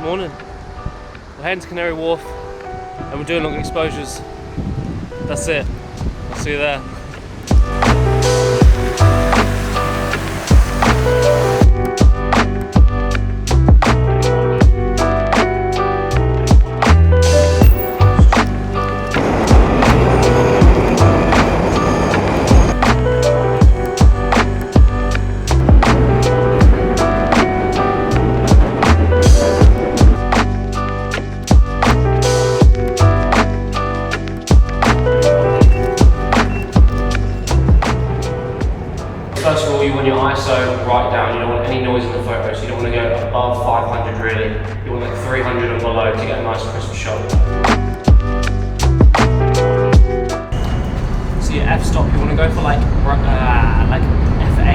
Morning. We're heading to Canary Wharf and we're doing long exposures. That's it. I'll see you there. First of all, you want your ISO right down. You don't want any noise in the photo, so you don't want to go above 500 really. You want like 300 and below to get a nice crisp shot. So your f-stop, you want to go for like f8,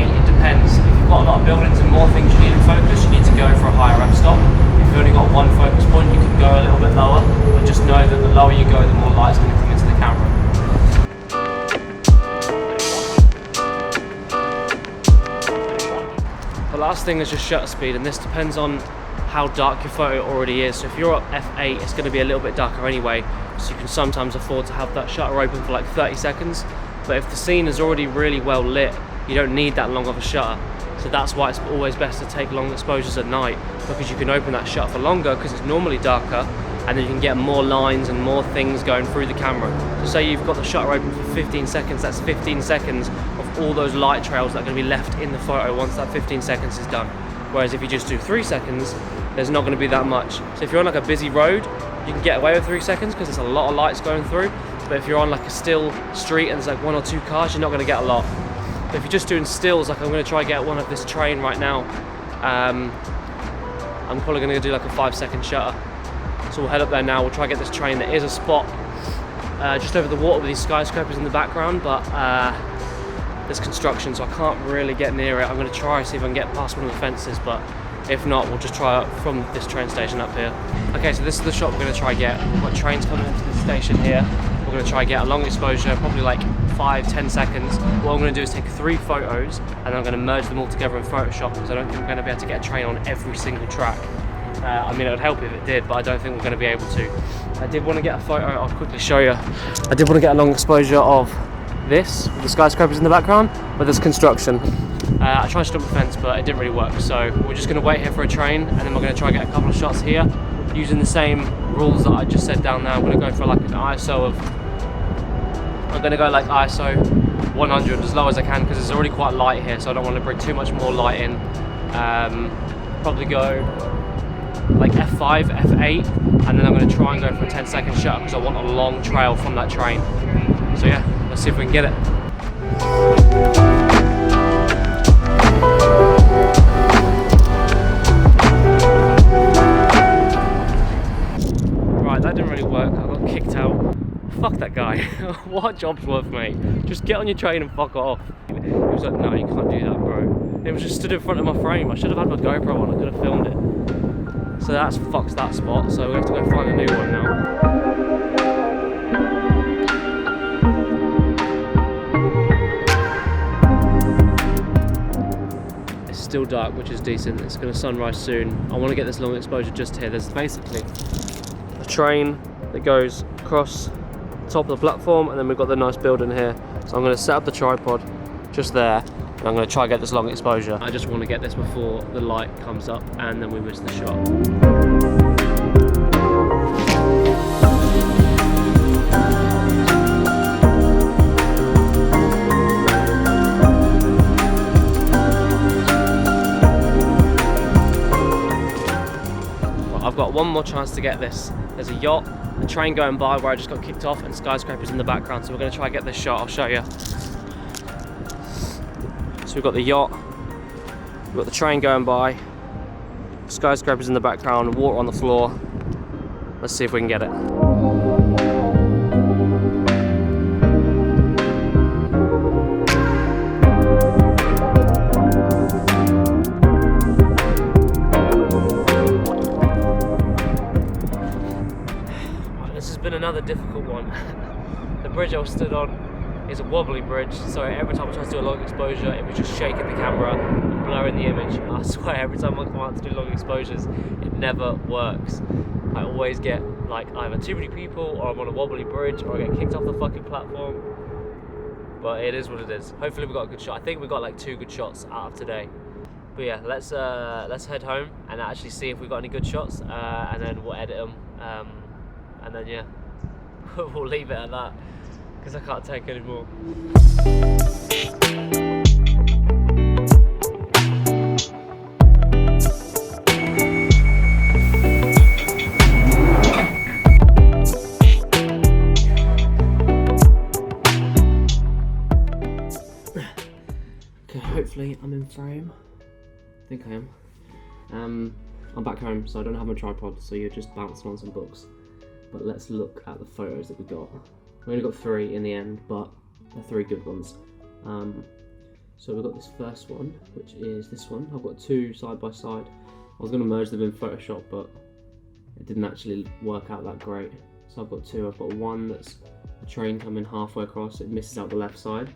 it depends. If you've got a lot of buildings and more things you need in focus, you need to go for a higher f-stop. If you've only got one focus point, you can go a little bit lower, but just know that the lower you go, the more light's going to come into the camera. The last thing is just shutter speed, and this depends on how dark your photo already is. So if you're at f8, it's going to be a little bit darker anyway, so you can sometimes afford to have that shutter open for like 30 seconds. But if the scene is already really well lit, you don't need that long of a shutter. So that's why it's always best to take long exposures at night, because you can open that shutter for longer because it's normally darker, and then you can get more lines and more things going through the camera. So say you've got the shutter open for 15 seconds, that's 15 seconds of all those light trails that are going to be left in the photo once that 15 seconds is done. Whereas if you just do 3 seconds, there's not going to be that much. So if you're on like a busy road, you can get away with 3 seconds because there's a lot of lights going through. But if you're on like a still street and there's like 1 or 2 cars, you're not going to get a lot. But if you're just doing stills, like I'm going to try and get one of this train right now, I'm probably going to do like a 5-second shutter. So we'll head up there now, we'll try and get this train. There is a spot just over the water with these skyscrapers in the background, but there's construction, so I can't really get near it. I'm going to try and see if I can get past one of the fences, but if not, we'll just try it from this train station up here. Okay, so this is the shot we're going to try and get. We've got trains coming into the station here. We're going to try and get a long exposure, probably like 5-10 seconds. What I'm going to do is take 3 photos, and then I'm going to merge them all together in Photoshop, because I don't think we're going to be able to get a train on every single track. I mean, it would help if it did, but I don't think we're going to be able to. I did want to get a photo, I'll quickly show you. I did want to get a long exposure of this, with the skyscrapers in the background, but there's construction. I tried to jump the fence, but it didn't really work. So we're just going to wait here for a train, and then we're going to try and get a couple of shots here, using the same rules that I just said down there. I'm going to go for like an ISO of, I'm going to go like ISO 100 as low as I can, because it's already quite light here, so I don't want to bring too much more light in. Probably go like f5, f8, and then I'm going to try and go for a 10-second shutter because I want a long trail from that train. So yeah, let's see if we can get it. Right, that didn't really work. I got kicked out. Fuck that guy. What job's worth, mate? Just get on your train and fuck off. He was like, no, you can't do that, bro. It was just stood in front of my frame. I should have had my GoPro on. I could have filmed it. So that's fucked that spot, so we have to go find a new one now. It's still dark, which is decent. It's going to sunrise soon. I want to get this long exposure just here. There's basically a train that goes across the top of the platform, and then we've got the nice building here. So I'm going to set up the tripod just there. And I'm going to try and get this long exposure. I just want to get this before the light comes up and then we miss the shot. Well, I've got one more chance to get this. There's a yacht, a train going by where I just got kicked off, and skyscrapers in the background. So we're going to try and get this shot. I'll show you. So we've got the yacht, we've got the train going by, skyscrapers in the background, water on the floor. Let's see if we can get it. This has been another difficult one. The bridge I was stood on is a wobbly bridge, so every time I tried to do a long exposure, it was just shaking the camera and blurring the image. I I swear every time I come out to do long exposures, it never works. I always get like either too many people, or I'm on a wobbly bridge, or I get kicked off the fucking platform. But it is what it is. Hopefully we got a good shot. I think we got like 2 good shots out of today. But yeah, let's head home and actually see if we got any good shots, and then we'll edit them, and then yeah, we'll leave it at that because I can't take any more. Okay, hopefully I'm in frame. I think I am. I'm back home, so I don't have my tripod, so you're just bouncing on some books. But let's look at the photos that we got. We only got 3 in the end, but they're 3 good ones. So we've got this first one, which is this one. I've got 2 side by side. I was going to merge them in Photoshop, but it didn't actually work out that great. So I've got 2. I've got one that's a train coming halfway across, it misses out the left side.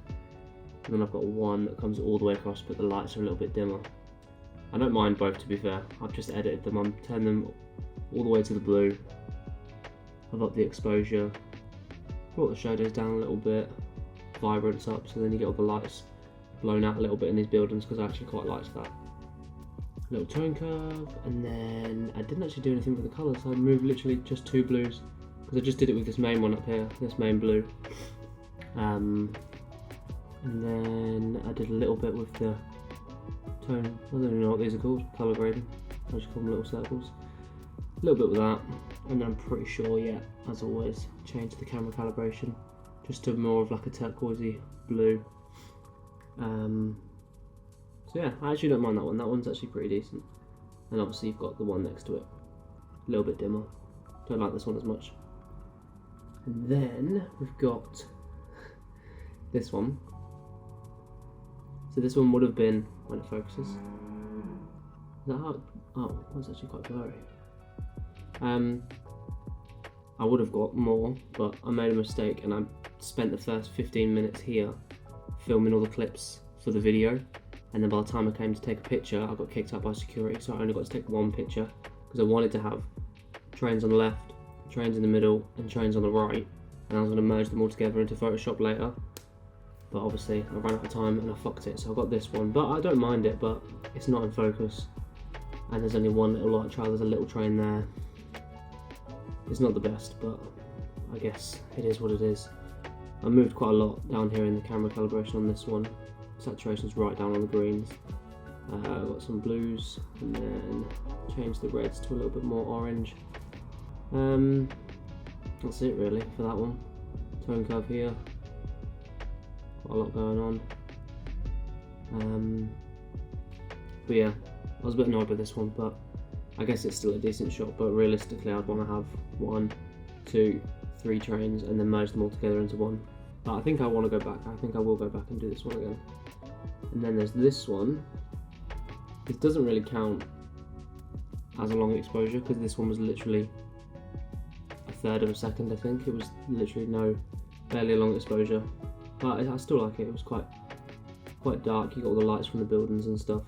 And then I've got one that comes all the way across, but the lights are a little bit dimmer. I don't mind both, to be fair. I've just edited them. I'm turning them all the way to the blue. I've upped the exposure, brought the shadows down a little bit, vibrance up, so then you get all the lights blown out a little bit in these buildings, because I actually quite liked that. Little tone curve, and then I didn't actually do anything with the colours. So I moved literally just 2 blues, because I just did it with this main one up here, this main blue. And then I did a little bit with the tone, I don't even know what these are called, colour grading. I just call them little circles. A little bit with that, and then I'm pretty sure, yeah, as always, change the camera calibration just to more of like a turquoisey blue. So yeah, I actually don't mind that one. That one's actually pretty decent. And obviously you've got the one next to it, a little bit dimmer. Don't like this one as much. And then we've got this one. So this one would have been, when it focuses, is that how, oh, that's actually quite blurry. I would have got more, but I made a mistake and I spent the first 15 minutes here filming all the clips for the video, and then by the time I came to take a picture, I got kicked out by security, so I only got to take 1 picture, because I wanted to have trains on the left, trains in the middle, and trains on the right, and I was going to merge them all together into Photoshop later. But obviously I ran out of time and I fucked it, so I got this one. But I don't mind it, but it's not in focus. And there's only one little light trail, there's a little train there. It's not the best, but I guess it is what it is. I moved quite a lot down here in the camera calibration on this one. Saturation's right down on the greens. I've got some blues, and then changed the reds to a little bit more orange. That's it really for that one. Tone curve here. Quite a lot going on. But yeah, I was a bit annoyed with this one, but I guess it's still a decent shot. But realistically, I'd want to have 1, 2, 3 trains and then merge them all together into one. But I think I want to go back. I think I will go back and do this one again. And then there's this one. This doesn't really count as a long exposure, because this one was literally 1/3 of a second. I think it was literally barely a long exposure. But I still like it. It was quite dark. You got all the lights from the buildings and stuff.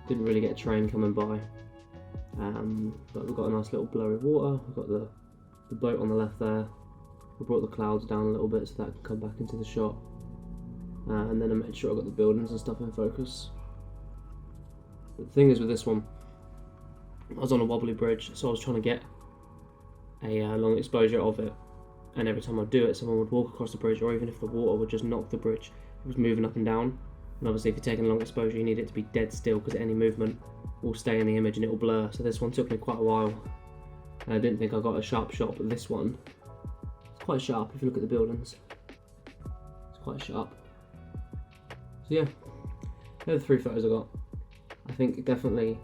Didn't really get a train coming by. But we've got a nice little blurry water. We've got the boat on the left there. We brought the clouds down a little bit so that can come back into the shot. And then I made sure I got the buildings and stuff in focus. But the thing is with this one, I was on a wobbly bridge, so I was trying to get a long exposure of it. And every time I'd do it, someone would walk across the bridge, or even if the water would just knock the bridge, it was moving up and down. And obviously if you're taking a long exposure, you need it to be dead still, because any movement will stay in the image and it will blur. So this one took me quite a while. I didn't think I got a sharp shot, but this one, it's quite sharp if you look at the buildings. It's quite sharp. So yeah, they're the 3 photos I got. I think definitely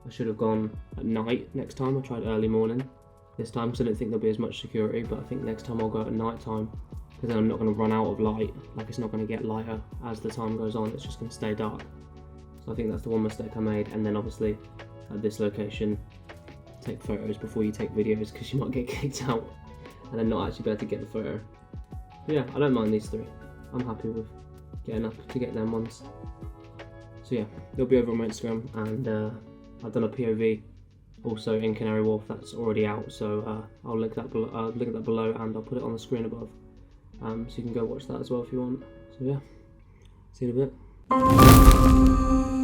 I should have gone at night next time. I tried early morning this time because I don't think there'll be as much security, but I think next time I'll go at night time, because then I'm not going to run out of light. Like, it's not going to get lighter as the time goes on, it's just going to stay dark. So I think that's the one mistake I made. And then obviously at this location, take photos before you take videos, because you might get kicked out and then not actually be able to get the photo. But yeah, I don't mind these 3. I'm happy with getting up to get them ones. So So yeah, they'll be over on my Instagram, and I've done a POV also in Canary Wharf that's already out, so I'll link that below, and I'll put it on the screen above, so you can go watch that as well if you want. So yeah, see you in a bit.